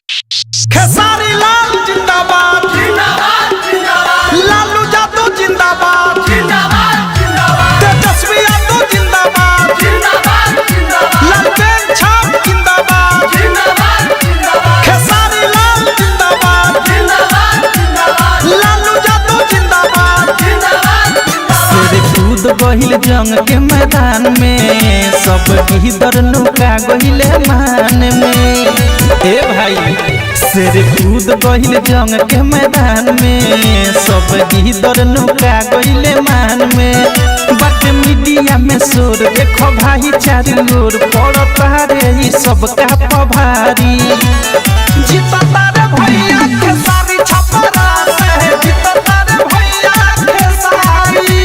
खेसारी लाल जिंदाबाद जिंदाबाद जिंदाबाद, लालू यादव जिंदाबाद जिंदाबाद जिंदाबाद, तेजस्वी यादव जिंदाबाद जिंदाबाद जिंदाबाद, लालटेन छाप जिंदाबाद जिंदाबाद जिंदाबाद, खेसारी लाल जिंदाबाद जिंदाबाद जिंदाबाद, लालू यादव जिंदाबाद जिंदाबाद जिंदाबाद। शेर कूद गहिल जंग के मैदान में सब गिदर लुका गहिले मान में। ए भाई शेर कूद गहिल जंग के मैदान में सब गिदर लुका गहिले मान में। बट मीडिया में शोर देखो भाई चारों ओर पड़ता रे ई सब का पभारी। जीतता रे भैया खेसारी छपरा से, जीतता रे भैया खेसारी,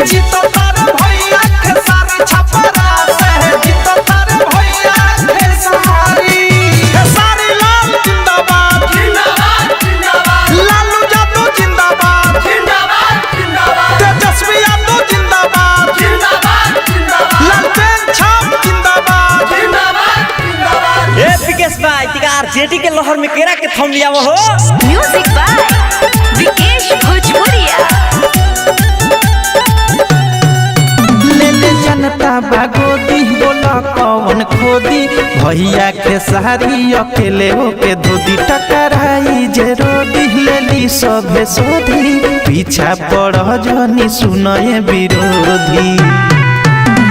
जीतता रे भैया खेसारी छपरा से, जीतता रे भैया खेसारी। खेसारी लाल जिंदाबाद जिंदाबाद जिंदाबाद, लालू यादव जिंदाबाद जिंदाबाद जिंदाबाद, तेजस्वी यादव जिंदाबाद जिंदाबाद जिंदाबाद, लालटेन छाप जिंदाबाद जिंदाबाद जिंदाबाद। ए विकेश भाई तिगार जेटी के लहर में केरा के थम लिया वो हो। म्यूजिक बाय विकेश भोजपुरिया। ले ले जनता बागोदी बोला कौन खोदी, भैया के सारी अकेले होके धोदी टकराई जे रोदी। लेली सभे सोधी पीछा पड़ जनी सुनए विरोधी।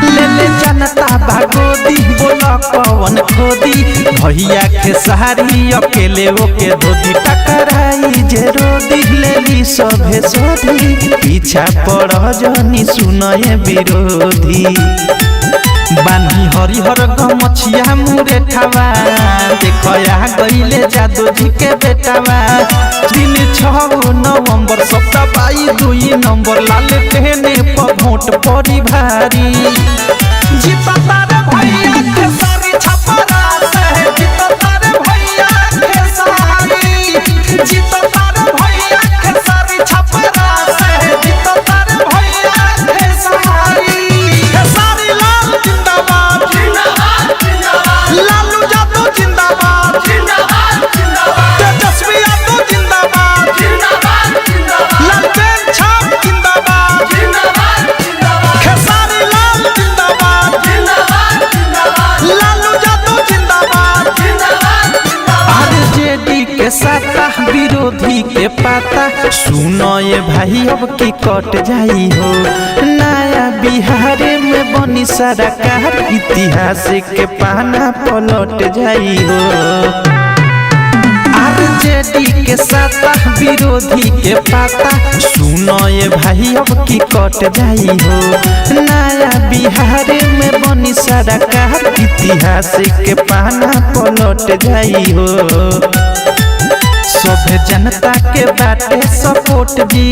ले ले जनता बागोदी बोला कौन खोदी, भैया के सारी अकेले होके धोदी टकराई जे रोदी। लेली सभे सोधी पीछा पड़ जनी सुनए विरोधी। बानी हरिहर गमछिया मुरे ठावा देखया गईले जादू जी के बेटावा। दिन 6 नवंबर 22 नंबर लाल टेने पर वोट पड़ी भारी। जीतता रे भैया खेसारी छपरा से, जीतता रे भैया खेसारी, जीतता रे भैया खेसारी छपरा से, जीतता रे भैया खेसारी। खेसारी लाल जिंदाबाद जिंदाबाद जिंदाबाद, लालू यादव जिंदाबाद जिंदाबाद जिंदाबाद, तेजस्वी यादव जिंदाबाद जिंदाबाद जिंदाबाद, लालटेन छाप जिंदाबाद जिंदाबाद जिंदाबाद, खेसारी लाल जिंदाबाद जिंदाबाद जिंदाबाद, लालू यादव जिंदाबाद जिंदाबाद जिंदाबाद। आरजेडी के साता विरोधी के पाता, सुनो ये भाई अब की कट जाई हो। नया बिहार में बनी सरकार, इतिहास के पाना पलट जाई हो। आरजेडी के साता विरोधी के पाता, सुनो ये भाई अब की कट जाई हो। नया बिहार में बनी सरकार, इतिहास के पाना पलट जाई हो। सभे जनता के बाटे सपोर्ट जी,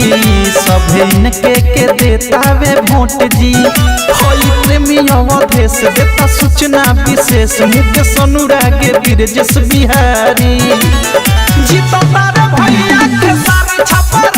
सभे इनके के देता वे वोट जी। होई प्रेमी अवधेश देता सूचना विशेष, मुकेश अनुराग ब्रजेश बिहारी। जीतता रे भैया खेसारी छपरा